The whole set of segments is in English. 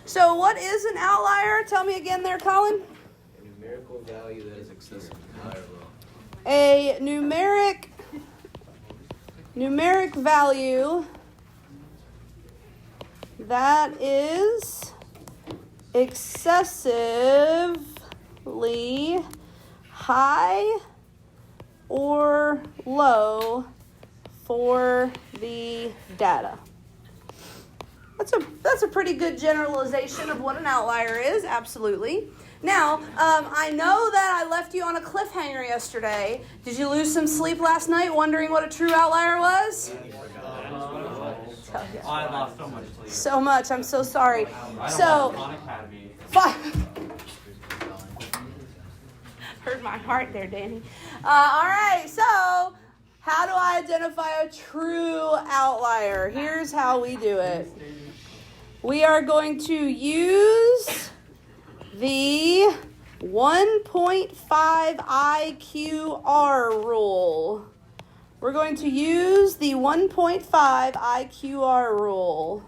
So what is an outlier? Tell me again there, Colin. A numerical value that is excessive to high or low. A numeric value that is excessively high or low for the data. That's a pretty good generalization of what an outlier is, absolutely. Now, I know that I left you on a cliffhanger yesterday. Did you lose some sleep last night wondering what a true outlier was? I lost so much sleep. So much, I'm so sorry. Hurt my heart there, Danny. All right, so how do I identify a true outlier? Here's how we do it. We are going to use the 1.5 IQR rule. We're going to use the 1.5 IQR rule.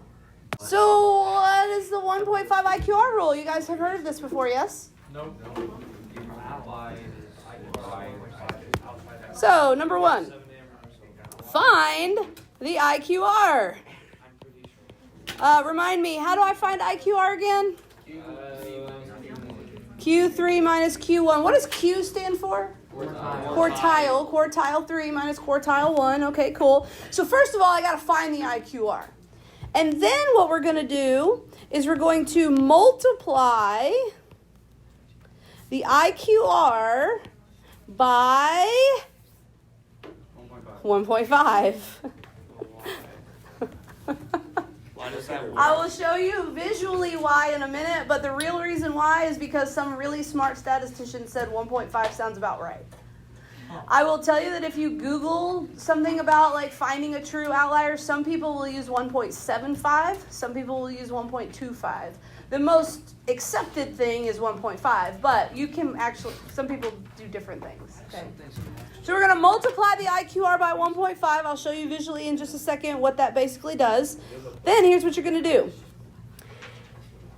So what is the 1.5 IQR rule? You guys have heard of this before, yes? Nope. So, number one, find the IQR. Remind me, how do I find IQR again? Q3 minus Q1. What does Q stand for? Quartile. Quartile 3 minus quartile 1. Okay, cool. So first of all, I got to find the IQR. And then what we're going to do is we're going to multiply the IQR by 1.5. I will show you visually why in a minute, but the real reason why is because some really smart statistician said 1.5 sounds about right. I will tell you that if you Google something about like finding a true outlier, some people will use 1.75, some people will use 1.25. The most accepted thing is 1.5, but you can actually, some people do different things. Okay. So we're going to multiply the IQR by 1.5. I'll show you visually in just a second what that basically does. Then here's what you're going to do.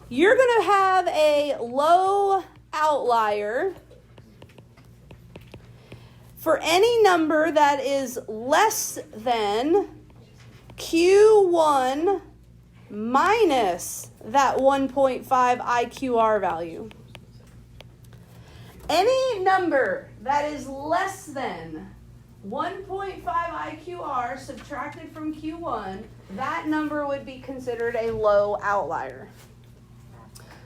You're going to have a low outlier for any number that is less than Q1 minus that 1.5 IQR value. Any number that is less than 1.5 IQR subtracted from Q1, that number would be considered a low outlier.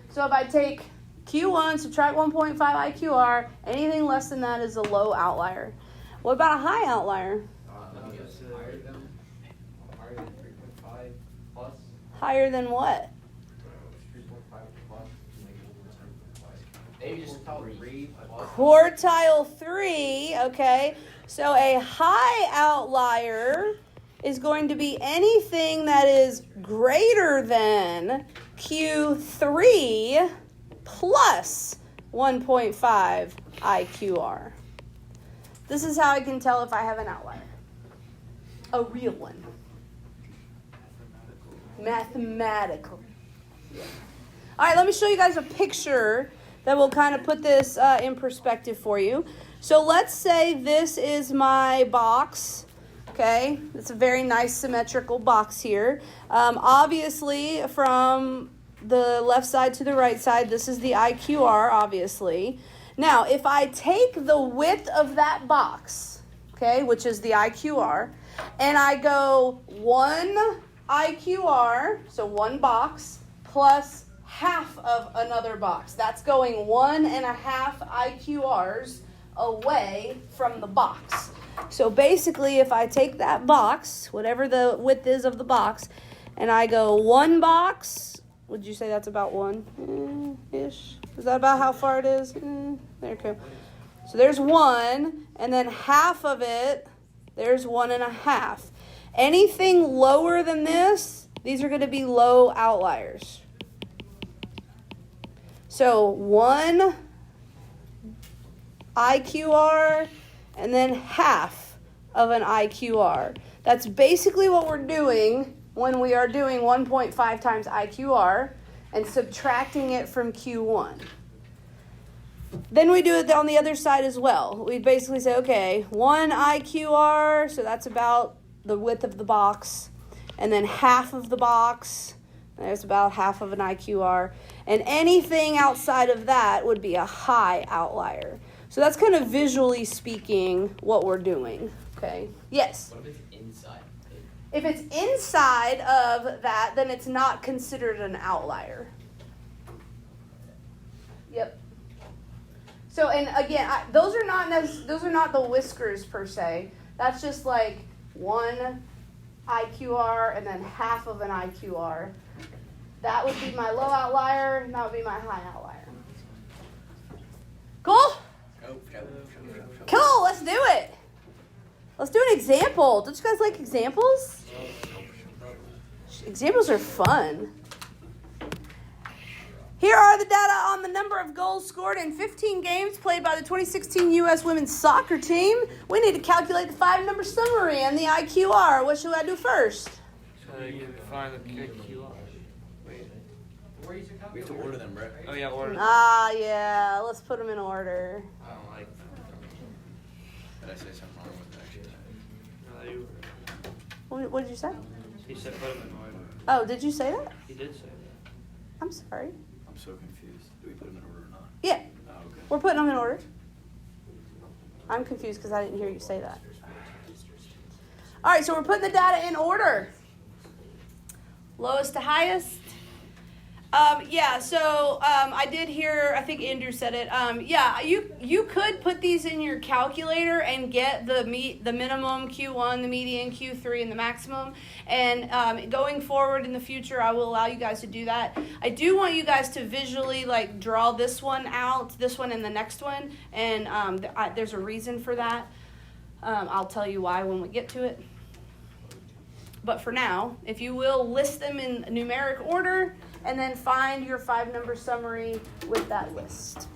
So if I take Q1, subtract 1.5 IQR, anything less than that is a low outlier. What about a high outlier? Higher than what? Maybe just call it 3. Quartile 3, okay. So a high outlier is going to be anything that is greater than Q3 plus 1.5 IQR. This is how I can tell if I have an outlier. A real one. Mathematical. Yeah. All right, let me show you guys a picture that will kind of put this in perspective for you. So let's say this is my box. Okay, it's a very nice symmetrical box here. Obviously, from the left side to the right side, this is the IQR, obviously. Now, if I take the width of that box, okay, which is the IQR, and I go 1 IQR, so one box, plus half of another box. That's going 1.5 IQRs away from the box. So basically, if I take that box, whatever the width is of the box, and I go 1 box, would you say that's about 1-ish? Is that about how far it is? There you go. So there's 1, and then half of it, there's 1.5. Anything lower than this, these are going to be low outliers. So 1 IQR and then half of an IQR. That's basically what we're doing when we are doing 1.5 times IQR. and subtracting it from Q1. Then we do it on the other side as well. We basically say, okay, 1 IQR, so that's about the width of the box, and then half of the box, there's about half of an IQR, and anything outside of that would be a high outlier. So that's kind of visually speaking what we're doing, okay? Yes? What if it's inside? If it's inside of that, then it's not considered an outlier. Yep. So, and again, those are not the whiskers per se. That's just like 1 IQR and then half of an IQR. That would be my low outlier, and that would be my high outlier. Cool? Cool, let's do it. Let's do an example. Don't you guys like examples? Examples are fun. Here are the data on the number of goals scored in 15 games played by the 2016 U.S. women's soccer team. We need to calculate the 5-number summary and the IQR. What should I do first? So you can find the QR. Wait. We have to order them, right? Oh yeah, order. Yeah. Let's put them in order. I don't like that. Did I say something wrong with that? No, you. What did you say? He said put them in order. Oh, did you say that? He did say that. I'm sorry. I'm so confused. Do we put them in order or not? Yeah, Oh, okay. we're putting them in order. I'm confused because I didn't hear you say that. All right, so we're putting the data in order. Lowest to highest. I did hear, I think Andrew said it. You could put these in your calculator and get the minimum Q1, the median Q3, and the maximum. And going forward in the future, I will allow you guys to do that. I do want you guys to visually draw this one out, this one and the next one. And there's a reason for that. I'll tell you why when we get to it. But for now, if you will, list them in numeric order and then find your 5-number summary with that list.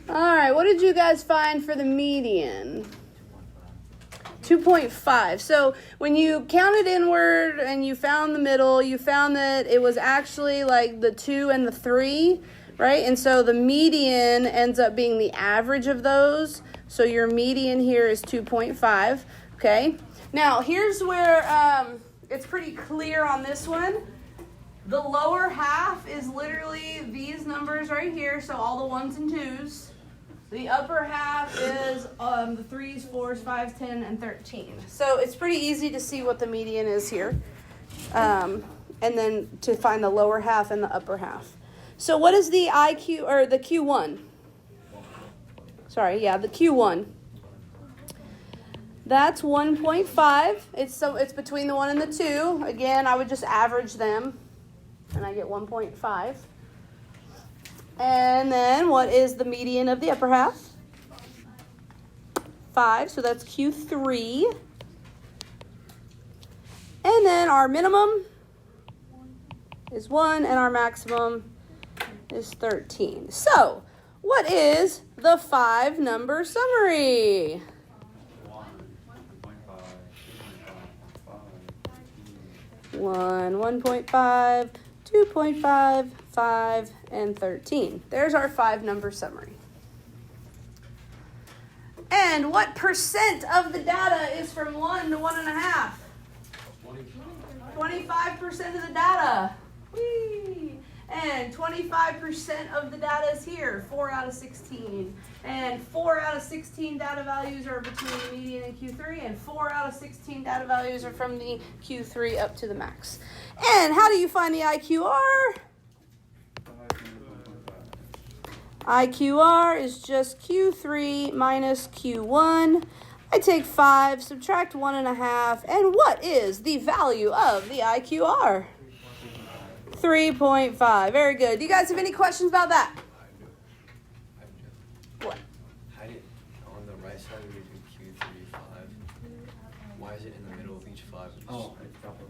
All right, what did you guys find for the median? 2.5. So when you counted inward and you found the middle, you found that it was actually like the 2 and the 3, right? And so the median ends up being the average of those. So your median here is 2.5, okay? Now, here's where it's pretty clear on this one. The lower half is literally these numbers right here, so all the 1s and 2s. The upper half is the 3s, 4s, 5s, 10, and 13. So it's pretty easy to see what the median is here. And then to find the lower half and the upper half. So what is the IQ, or the Q1? Sorry, yeah, the Q1. That's 1.5. It's between the 1 and the 2. Again, I would just average them, and I get 1.5. And then what is the median of the upper half? 5, so that's Q3. And then our minimum is 1, and our maximum is 13. So, what is the 5-number summary? 1, 1.5, 2.5, 5, and 13. There's our 5-number summary. And what percent of the data is from 1 to 1.5? 25% of the data. Whee! And 25% of the data is here, 4 out of 16. And 4 out of 16 data values are between the median and Q3, and 4 out of 16 data values are from the Q3 up to the max. And how do you find the IQR? IQR is just Q3 minus Q1. I take 5, subtract 1.5, and what is the value of the IQR? 3.5. Very good. Do you guys have any questions about that? What? How did, on the right side we do Q3 5? Why is it in the middle of each 5? Oh, it's probably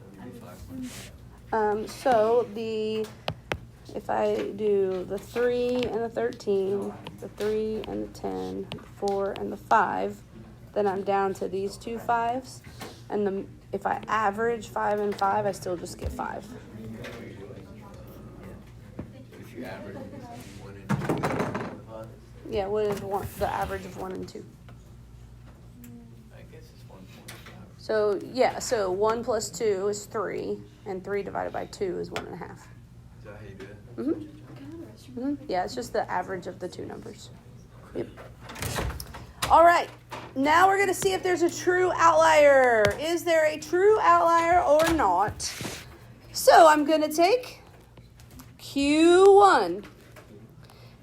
5.5. So if I do the 3 and the 13, the 3 and the 10, the 4 and the 5, then I'm down to these two 5s. And if I average 5 and 5, I still just get 5. If you average 1 and 2, Yeah, what is the average of 1 and 2? I guess it's 1.5. So, yeah, so 1 plus 2 is 3, and 3 divided by 2 is 1.5. Is that how you do it? Yeah, it's just the average of the two numbers. Yep. All right, now we're going to see if there's a true outlier. Is there a true outlier or not? So I'm going to take Q1,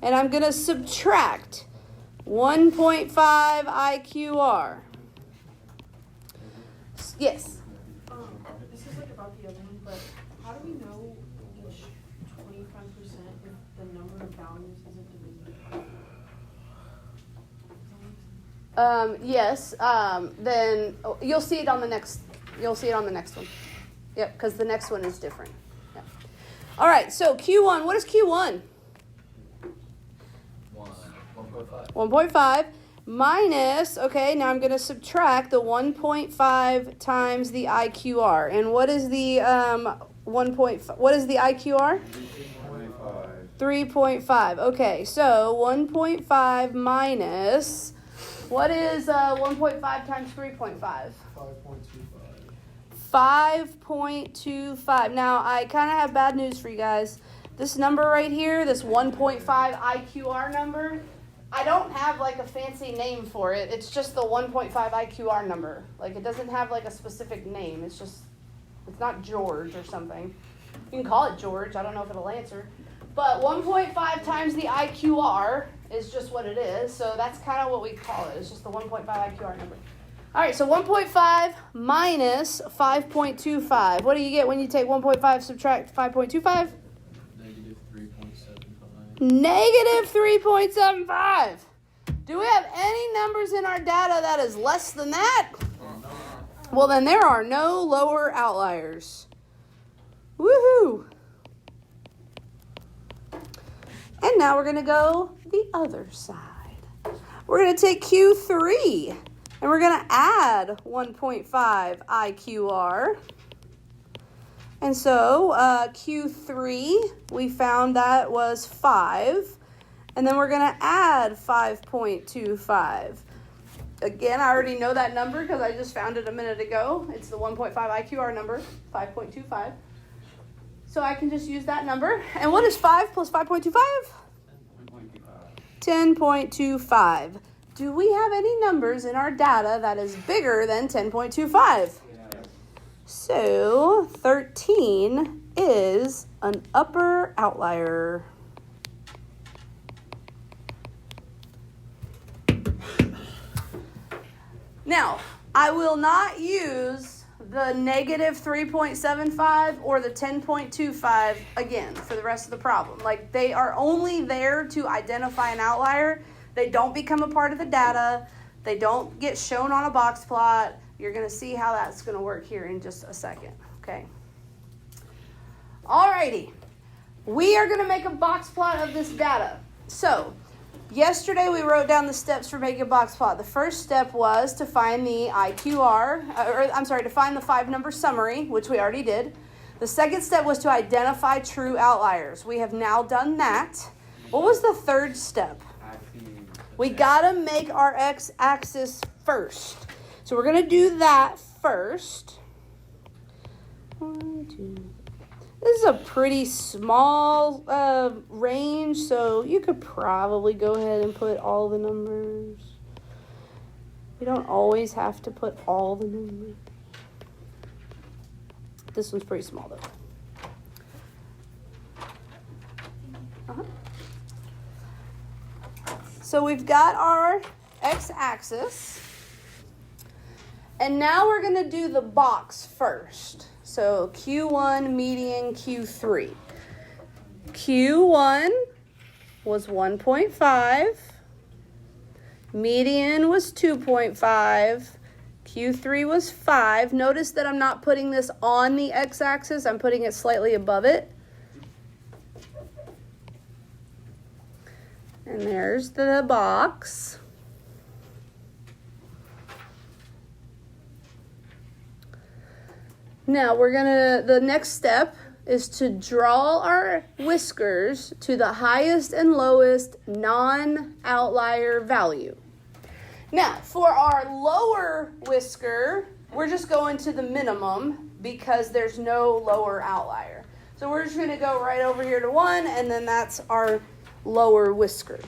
and I'm going to subtract 1.5 IQR. Yes? This is like about the other one, but how do we know each 25% if the number of values isn't divisible? Yes. Then you'll see it on the next. You'll see it on the next one. Yep, because the next one is different. Yep. All right. So Q1. What is Q1? 1.5. 1.5 minus. Okay. Now I'm going to subtract the 1.5 times the IQR. And what is the 1.5? What is the IQR? 3.5. Okay. So 1.5 minus. What is 1.5 times 3.5? 5.25. Now, I kind of have bad news for you guys. This number right here, this 1.5 IQR number, I don't have like a fancy name for it. It's just the 1.5 IQR number. Like, it doesn't have like a specific name. It's not George or something. You can call it George. I don't know if it'll answer. But 1.5 times the IQR is just what it is. So that's kind of what we call it. It's just the 1.5 IQR number. All right, so 1.5 minus 5.25. What do you get when you take 1.5 subtract 5.25? Negative 3.75. Negative 3.75. Do we have any numbers in our data that is less than that? Well, then there are no lower outliers. Woohoo! And now we're going to go the other side. We're going to take Q3, and we're going to add 1.5 IQR. And so Q3, we found that was 5. And then we're going to add 5.25. Again, I already know that number because I just found it a minute ago. It's the 1.5 IQR number, 5.25. So I can just use that number. And what is 5 plus 5.25? 10.25. Do we have any numbers in our data that is bigger than 10.25? So 13 is an upper outlier. Now, I will not use the negative 3.75 or the 10.25 again for the rest of the problem. Like, they are only there to identify an outlier. They don't become a part of the data. They don't get shown on a box plot. You're going to see how that's going to work here in just a second, okay? Alrighty. We are going to make a box plot of this data. So, yesterday we wrote down the steps for making a box plot. The first step was to find the IQR, to find the 5-number summary, which we already did. The second step was to identify true outliers. We have now done that. What was the third step? We got to make our x-axis first. So we're going to do that first. 1, 2. This is a pretty small range, so you could probably go ahead and put all the numbers. You don't always have to put all the numbers. This one's pretty small, though. So we've got our x-axis. And now we're going to do the box first. So Q1, median, Q3. Q1 was 1.5. Median was 2.5. Q3 was 5. Notice that I'm not putting this on the x-axis. I'm putting it slightly above it. And there's the box. Now the next step is to draw our whiskers to the highest and lowest non-outlier value. Now, for our lower whisker, we're just going to the minimum because there's no lower outlier. So we're just going to go right over here to 1, and then that's our lower whisker.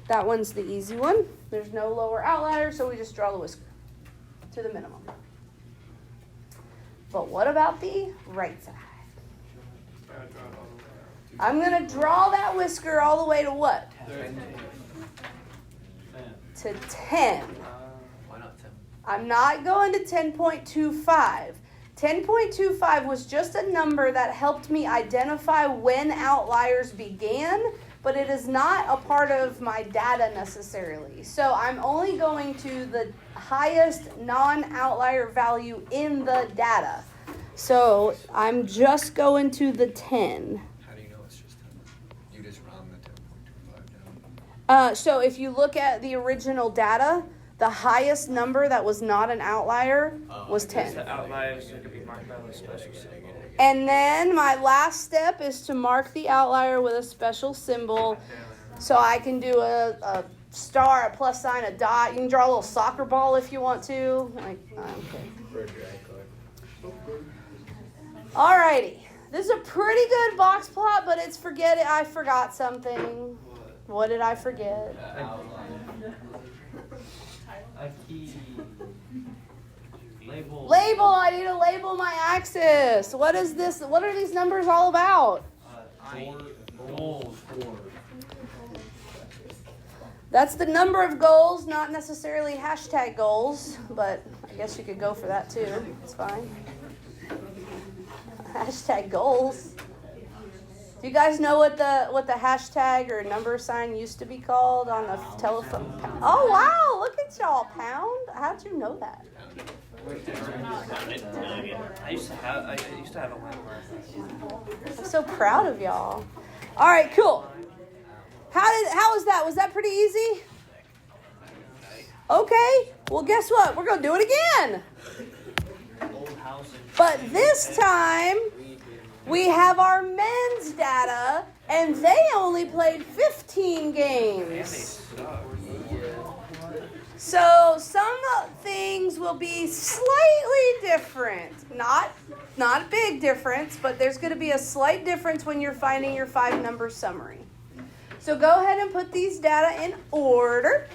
That one's the easy one. There's no lower outlier, so we just draw the whisker to the minimum. But what about the right side? I'm going to draw that whisker all the way to what? 10. To 10. Why not 10? I'm not going to 10.25. 10.25 was just a number that helped me identify when outliers began, but it is not a part of my data necessarily. So I'm only going to the highest non-outlier value in the data. So I'm just going to the 10. How do you know it's just 10? You just round the 10.25 down. So if you look at the original data, the highest number that was not an outlier was 10. The outliers are going to be marked by a special symbol. And then my last step is to mark the outlier with a special symbol. So I can do a star, a plus sign, a dot. You can draw a little soccer ball if you want to. Alrighty. This is a pretty good box plot, but it's I forgot something. What did I forget? A key. Label. Label. I need to label my axis. What is this? What are these numbers all about? Goals. That's the number of goals, not necessarily hashtag goals, but I guess you could go for that too. It's fine. Hashtag goals. Do you guys know what the hashtag or number sign used to be called on the telephone? Oh wow! Look at y'all, pound. How'd you know that? I used to have a landmark. I'm so proud of y'all. All right, cool. How was that? Was that pretty easy? Okay. Well, guess what? We're gonna do it again. But this time we have our men's data, and they only played 15 games. So some things will be slightly different. Not a big difference, but there's going to be a slight difference when you're finding your 5-number summary. So go ahead and put these data in order.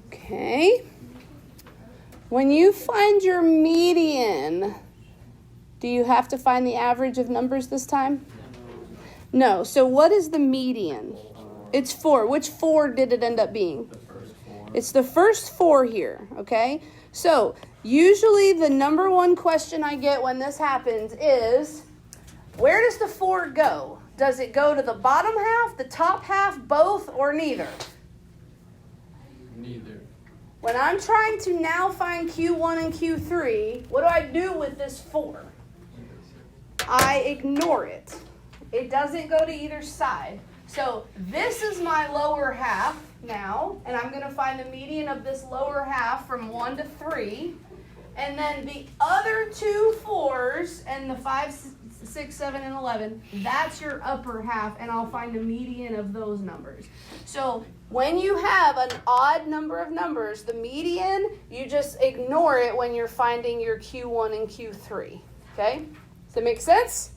Okay. When you find your median, do you have to find the average of numbers this time? No. So what is the median? It's 4. Which 4 did it end up being? The first 4. It's the first 4 here, okay? So usually the number one question I get when this happens is, where does the 4 go? Does it go to the bottom half, the top half, both, or neither? Neither. When I'm trying to now find Q1 and Q3, what do I do with this 4? I ignore it. It doesn't go to either side. So this is my lower half now, and I'm going to find the median of this lower half from 1 to 3. And then the other 2 4s and the 5, 6, 7, and 11, that's your upper half, and I'll find the median of those numbers. So when you have an odd number of numbers, the median, you just ignore it when you're finding your Q1 and Q3. Okay? Does that make sense?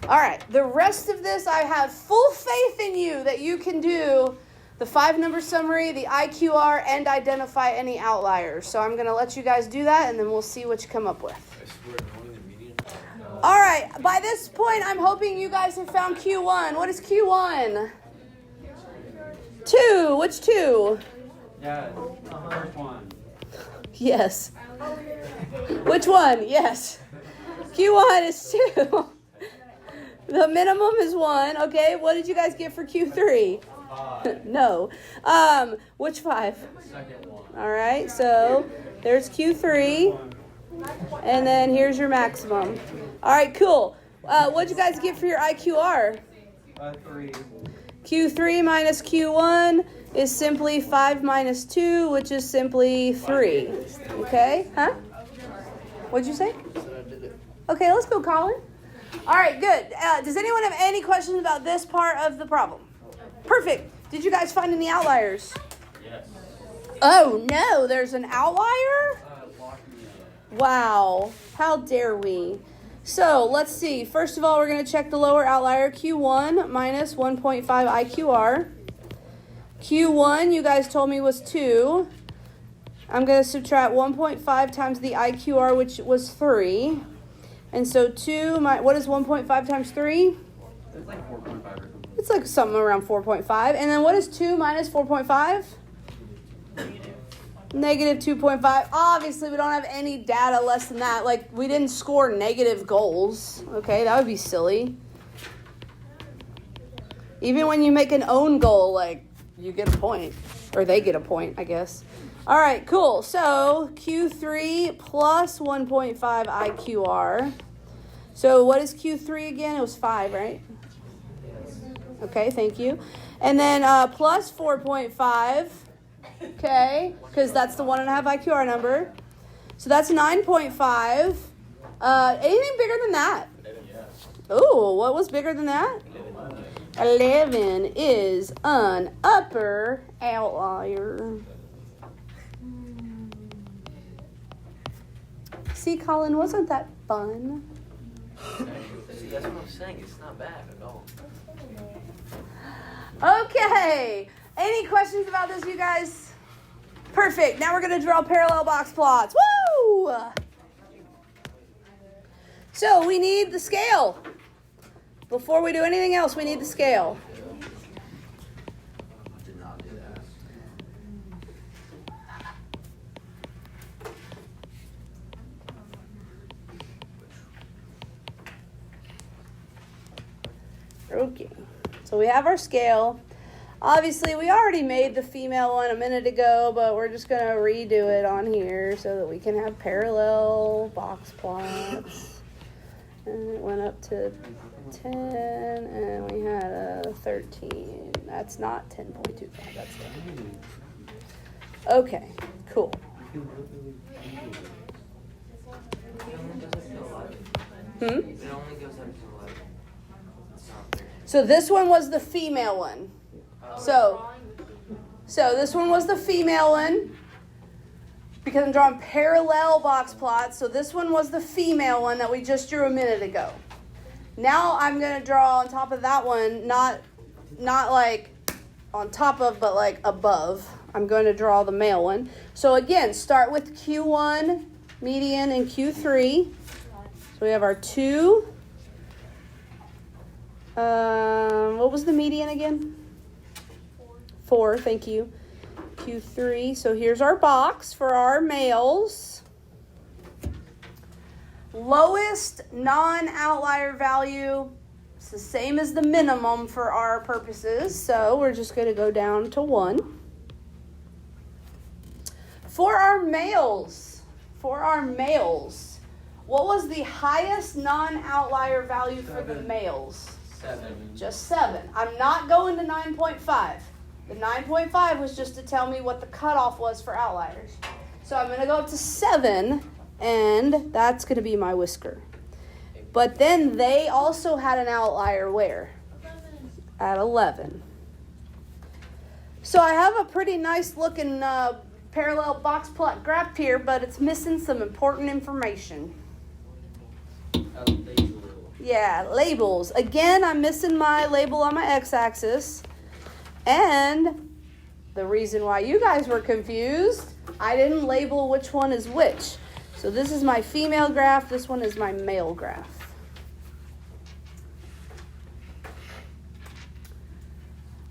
All right, the rest of this, I have full faith in you that you can do the 5-number summary, the IQR, and identify any outliers. So I'm going to let you guys do that, and then we'll see what you come up with. I swear, knowing the median. All right, by this point, I'm hoping you guys have found Q1. What is Q1? 2. Which 2? Yeah, first one. Yes. Which one? Yes. Q1 is 2. The minimum is 1. Okay, what did you guys get for Q3? 5. No. Which 5? Second one. All right, so there's Q3. And then here's your maximum. All right, cool. What'd you guys get for your IQR? 3. Q3 minus Q1 is simply 5 minus 2, which is simply 3. Okay? Huh? What'd you say? Okay, let's go, Colin. All right, good. Does anyone have any questions about this part of the problem? Perfect. Did you guys find any outliers? Yes. Oh, no, there's an outlier? Lock me up. Wow. How dare we? So, let's see. First of all, we're going to check the lower outlier, Q1 minus 1.5 IQR. Q1, you guys told me was 2. I'm going to subtract 1.5 times the IQR, which was 3. And so 2, what is 1.5 times 3? It's like 4.5 or something. It's like something around 4.5. And then what is 2 minus 4.5? Negative 2.5. Obviously, we don't have any data less than that. Like, we didn't score negative goals. Okay, that would be silly. Even when you make an own goal, like, you get a point. Or they get a point, I guess. All right, cool. So, Q3 plus 1.5 IQR. So, what is Q3 again? It was 5, right? Okay, thank you. And then plus 4.5. Okay, because that's the 1.5 IQR number. So that's 9.5. Anything bigger than that? Oh, what was bigger than that? 11 is an upper outlier. See, Colin, wasn't that fun? That's what I'm saying. It's not bad at all. Okay. Any questions about this, you guys? Perfect. Now we're going to draw parallel box plots. Woo! So we need the scale. Before we do anything else, we need the scale. Did not do that. Okay. So we have our scale. Obviously, we already made the female one a minute ago, but we're just going to redo it on here so that we can have parallel box plots. And it went up to 10, and we had a 13. That's not 10.25. That's that. Okay, cool. It only goes up to 11. It's not fair. So this one was the female one. So this one was the female one because I'm drawing parallel box plots. So this one was the female one that we just drew a minute ago. Now I'm going to draw on top of that one, not like on top of, but like above. I'm going to draw the male one. So again, start with Q1, median, and Q3. So we have our 2, What was the median again? 4, thank you. Q3. So here's our box for our males. Lowest non-outlier value. It's the same as the minimum for our purposes. So we're just going to go down to 1. For our males, what was the highest non-outlier value for the males? 7. Just 7. I'm not going to 9.5. The 9.5 was just to tell me what the cutoff was for outliers. So I'm going to go up to 7, and that's going to be my whisker. But then they also had an outlier where? 11. At 11. So I have a pretty nice looking parallel box plot graph here, but it's missing some important information. Yeah, labels. Again, I'm missing my label on my x-axis. And the reason why you guys were confused, I didn't label which one is which. So this is my female graph, this one is my male graph.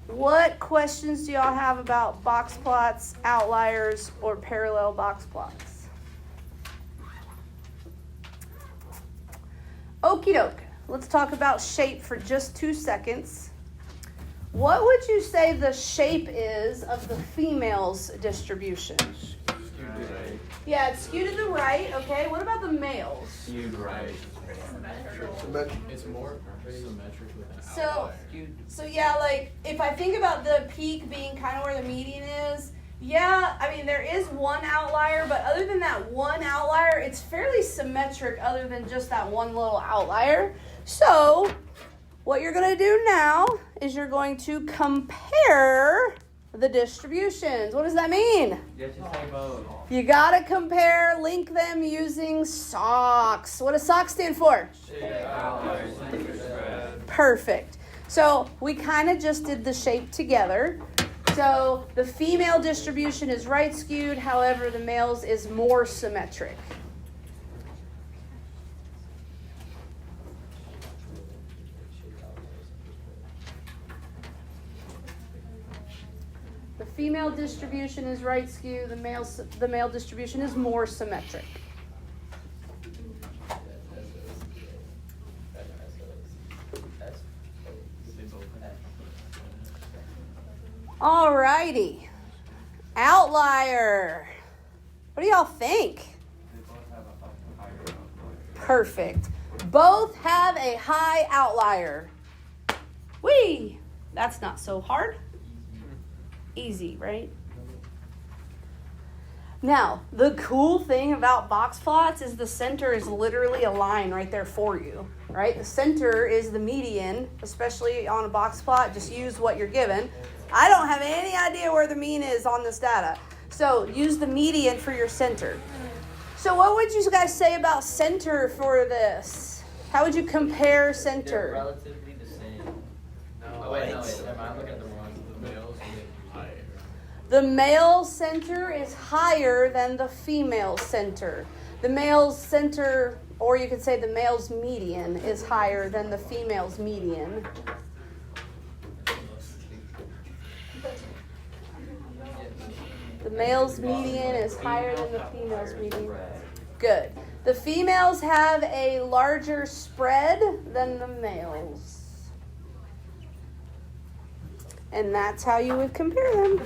What questions do y'all have about box plots, outliers, or parallel box plots? Okie doke. Let's talk about shape for just 2 seconds. What would you say the shape is of the female's distribution? Yeah, it's skewed to the right. Okay, what about the males? Skewed right. It's more symmetric with an So yeah, like if I think about the peak being kind of where the median is, yeah, I mean there is one outlier, but other than that one outlier, it's fairly symmetric other than just that one little outlier. So what you're going to do now is you're going to compare the distributions. What does that mean? You have to say both. You got to compare, link them using SOX. What does SOX stand for? Perfect. So we kind of just did the shape together. So the female distribution is right skewed, however the male's is more symmetric. The female distribution is right skewed, the male distribution is more symmetric. Alrighty. Outlier. What do y'all think? They both have a higher outlier. Perfect. Both have a high outlier. Whee! That's not so hard. Easy, right? Now, the cool thing about box plots is the center is literally a line right there for you, right? The center is the median, especially on a box plot. Just use what you're given. I don't have any idea where the mean is on this data. So use the median for your center. So what would you guys say about center for this? How would you compare They're center? relatively the same. No, Wait, never mind. I'm looking at the wrong. The males higher. The male center is higher than the female center. The male's center, or you could say the male's median, is higher than the female's median. The male's median is higher than the female's median. Good. The females have a larger spread than the males. And that's how you would compare them.